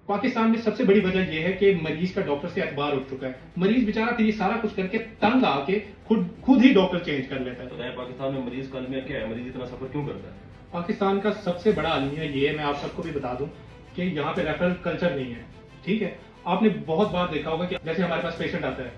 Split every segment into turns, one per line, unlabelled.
पाकिस्तान में सबसे बड़ी वजह यह है कि मरीज का डॉक्टर से एतबार उठ चुका है। मरीज बेचारा फिर ये सारा कुछ करके तंग आके खुद ही डॉक्टर चेंज कर लेता है।
तो पाकिस्तान में मरीज का अलमिया क्या है? मरीज इतना सफर क्यों करता है?
पाकिस्तान का सबसे बड़ा अलमिया ये है, मैं आप सबको भी बता दूं कि यहाँ पे रेफरल कल्चर नहीं है। ठीक है, आपने बहुत बार देखा होगा कि जैसे हमारे पास पेशेंट आता है,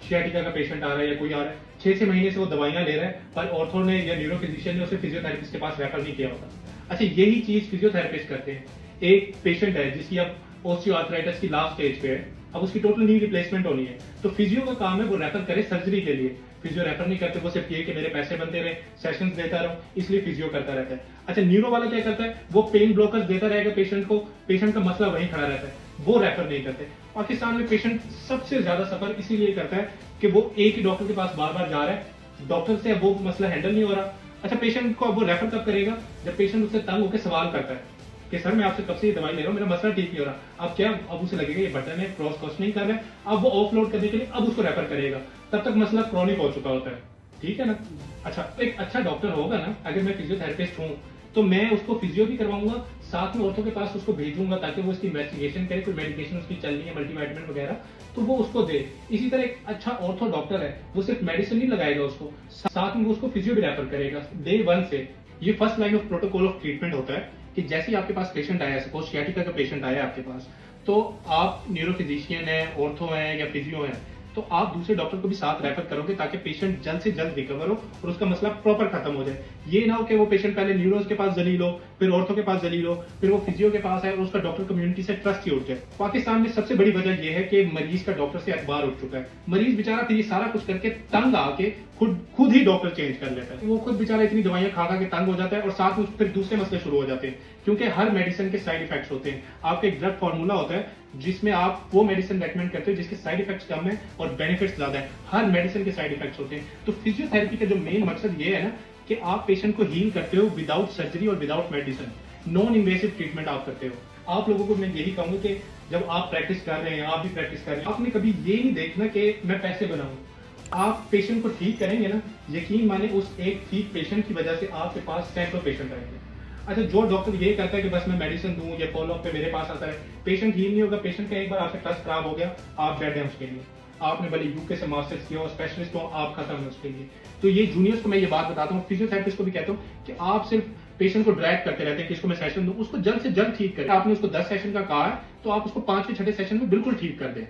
शियाटिका का पेशेंट आ रहा है या कोई आ रहा है, 6-6 महीने से वो दवाइयां ले रहा है, पर ऑर्थो ने या न्यूरो फिजिशियन ने उसे फिजियोथेरेपिस्ट के पास रेफर नहीं किया होता। अच्छा, यही चीज फिजियोथेरेपिस्ट करते हैं। एक पेशेंट है जिसकी अब ऑस्टियोआर्थराइटिस की लास्ट स्टेज पे है, अब उसकी टोटल नी रिप्लेसमेंट होनी है, तो फिजियो का काम है वो रेफर करे सर्जरी के लिए। फिजियो रेफर नहीं करते, वो सिर्फ ये कि मेरे पैसे बनते रहे, सेशंस देता रहूं, इसलिए फिजियो करता रहता है। अच्छा, न्यूरो वाला क्या करता है? वो पेन ब्लॉकर्स देता रहेगा पेशेंट को, पेशेंट का मसला वहीं खड़ा रहता है, वो रेफर नहीं करते। पाकिस्तान में पेशेंट सबसे ज्यादा सफर इसीलिए करता है कि वो एक ही डॉक्टर के पास बार बार जा रहा है, डॉक्टर से वो मसला हैंडल नहीं हो रहा। अच्छा, पेशेंट को अब वो रेफर कब करेगा? जब पेशेंट उससे तंग होकर सवाल करता है कि सर मैं आपसे कब से ये दवाई ले रहा हूँ, मेरा मसला ठीक नहीं हो रहा। अब क्या, अब उसे लगेगा ये बटन है, क्रॉस क्वेश्चनिंग कर रहा है, अब वो ऑफलोड करने के लिए अब उसको रेफर करेगा, तब तक मसला क्रॉनिक हो चुका होता है। ठीक है ना? अच्छा, एक अच्छा डॉक्टर होगा ना, अगर मैं फिजियोथेरेपिस्ट हूँ तो मैं उसको फिजियो भी करवाऊंगा, साथ में ऑर्थो के पास उसको भेजूंगा ताकि वो उसकी इन्वेस्टिगेशन करे, कोई मेडिकेशन उसकी चल रही है मल्टीवाइटामिन वगैरह, तो वो उसको दे। इसी तरह एक अच्छा ऑर्थो डॉक्टर है, वो सिर्फ मेडिसिन नहीं लगाएगा उसको, साथ में वो उसको फिजियो भी रेफर करेगा डे 1 से। ये first line of protocol of treatment होता है कि जैसे ही आपके पास पेशेंट आया, सपोज शियाटिका का पेशेंट आया आपके पास, तो आप न्यूरो फिजिशियन है, ऑर्थो है या फिजियो है, तो आप दूसरे डॉक्टर को भी साथ रेफर करोगे ताकि पेशेंट जल्द से जल्द रिकवर हो और उसका मसला प्रॉपर खत्म हो जाए। ये ना हो कि वो पेशेंट पहले न्यूरोज के पास जलील हो, फिर ऑर्थो के पास जलील हो, फिर वो फिजियो के पास है और उसका डॉक्टर कम्युनिटी से ट्रस्ट ही उठ जाए। पाकिस्तान में सबसे बड़ी वजह यह है कि मरीज का डॉक्टर से एतबार उठ चुका है। मरीज बेचारा फिर ये सारा कुछ करके तंग आके खुद ही डॉक्टर चेंज कर लेता है। वो खुद बेचारा इतनी दवाइयां खा खा के तंग हो जाता है और साथ में फिर दूसरे मसले शुरू हो जाते हैं, क्योंकि हर मेडिसिन के साइड इफेक्ट्स होते हैं। आपका एक ड्रग फॉर्मूला होता है जिसमें आप वो मेडिसिन रेकमेंड करते हो जिसके साइड इफेक्ट्स कम है और बेनिफिट्स ज्यादा है। हर मेडिसिन के साइड इफेक्ट्स होते हैं। तो फिजियोथेरेपी का जो मेन मकसद ये है ना कि आप पेशेंट को हील करते हो विदाउट सर्जरी और without medicine, non invasive treatment आप करते हो। आप लोगों को मैं यही कहूंगा कि जब आप प्रैक्टिस कर रहे हैं, आप भी प्रैक्टिस कर रहे हैं, आपने कभी ये नहीं देखना कि मैं पैसे बनाऊं। आप पेशेंट को ठीक करेंगे ना, यकीन माने उस एक ठीक पेशेंट की वजह से आपके पास सैकड़ों पेशेंट आएंगे। अच्छा, जो डॉक्टर ये कहता है कि बस मैं मेडिसिन दूं या फॉलो अप पे मेरे पास आता है, पेशेंट हील नहीं होगा। पेशेंट का एक बार आपसे ट्रस्ट खराब हो गया, आप डेड हैं उसके लिए। आपने भले यूके से मास्टर्स किया हो, स्पेशलिस्ट हो, आप खत्म है उसके लिए। तो ये जूनियर्स को मैं ये बात बताता हूँ, फिजियोथेरेपिस्ट को भी कहता हूँ कि आप सिर्फ पेशेंट को ड्रैग करते रहते हैं कि इसको मैं सेशन दूं, उसको जल्द से जल्द ठीक करें। आपने उसको 10 सेशन का कहा है तो आप उसको 5वें 6ठे सेशन में बिल्कुल ठीक कर दें।